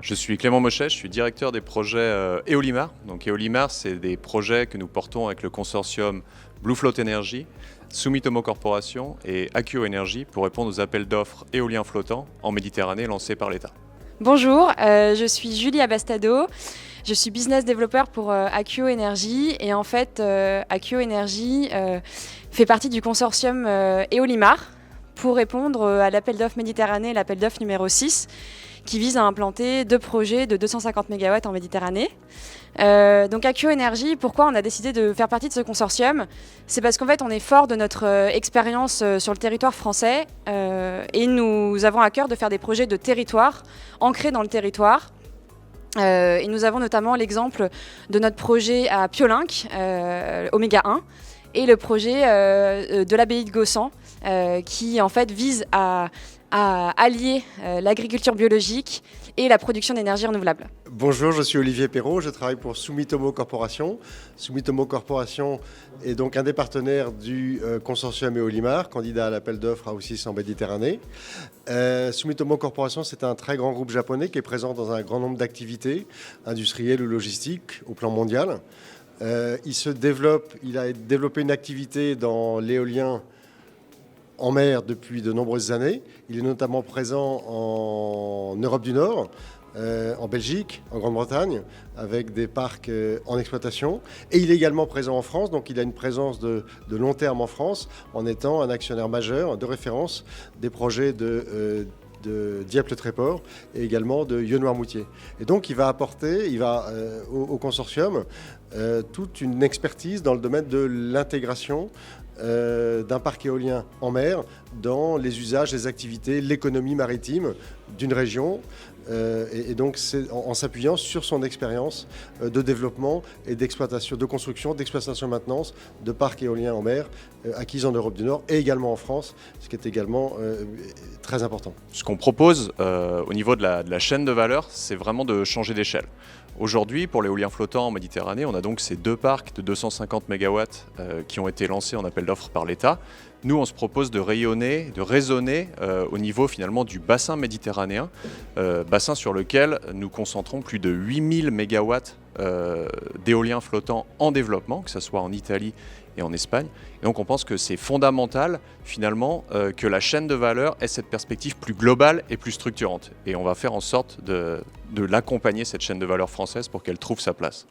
Je suis Clément Mochet, je suis directeur des projets Eolimar. Donc Eolimar, c'est des projets que nous portons avec le consortium Blue Float Energy, Sumitomo Corporation et Akuo Energy pour répondre aux appels d'offres éoliens flottants en Méditerranée lancés par l'État. Bonjour, je suis Julie Abastado, je suis business developer pour Akuo Energy et en fait Akuo Energy fait partie du consortium Eolimar pour répondre à l'appel d'offres Méditerranée, l'appel d'offres numéro 6 qui vise à implanter 2 projets de 250 MW en Méditerranée. Donc Akuo Energy, pourquoi on a décidé de faire partie de ce consortium? C'est parce qu'en fait on est fort de notre expérience sur le territoire français et nous avons à cœur de faire des projets de territoire, ancrés dans le territoire. Et nous avons notamment l'exemple de notre projet à Piolenc, Oméga 1, et le projet de l'abbaye de Gossan, qui en fait vise à allier l'agriculture biologique et la production d'énergie renouvelable. Bonjour, je suis Olivier Perrault, je travaille pour Sumitomo Corporation. Sumitomo Corporation est donc un des partenaires du consortium Eolimar, candidat à l'appel d'offres à O6 en Méditerranée. Sumitomo Corporation, c'est un très grand groupe japonais qui est présent dans un grand nombre d'activités industrielles ou logistiques au plan mondial. Il a développé une activité dans l'éolien en mer depuis de nombreuses années. Il est notamment présent en Europe du Nord, en Belgique, en Grande-Bretagne, avec des parcs en exploitation. Et il est également présent en France, donc il a une présence de long terme en France, en étant un actionnaire majeur de référence des projets de Dieppe-le-Tréport et également de Yonne-Noirmoutier. Et donc il va apporter au consortium toute une expertise dans le domaine de l'intégration d'un parc éolien en mer dans les usages, les activités, l'économie maritime d'une région. Et donc c'est en s'appuyant sur son expérience de développement et d'exploitation, de construction, d'exploitation maintenance de parcs éoliens en mer acquis en Europe du Nord et également en France, ce qui est également très important. Ce qu'on propose au niveau de la chaîne de valeur, c'est vraiment de changer d'échelle. Aujourd'hui, pour l'éolien flottant en Méditerranée, on a donc ces 2 parcs de 250 MW qui ont été lancés en appel d'offres par l'État. Nous, on se propose de rayonner, de raisonner au niveau finalement du bassin méditerranéen, bassin sur lequel nous concentrons plus de 8000 MW d'éolien flottant en développement, que ce soit en Italie et en Espagne. Et donc on pense que c'est fondamental finalement que la chaîne de valeur ait cette perspective plus globale et plus structurante. Et on va faire en sorte de l'accompagner, cette chaîne de valeur française, pour qu'elle trouve sa place.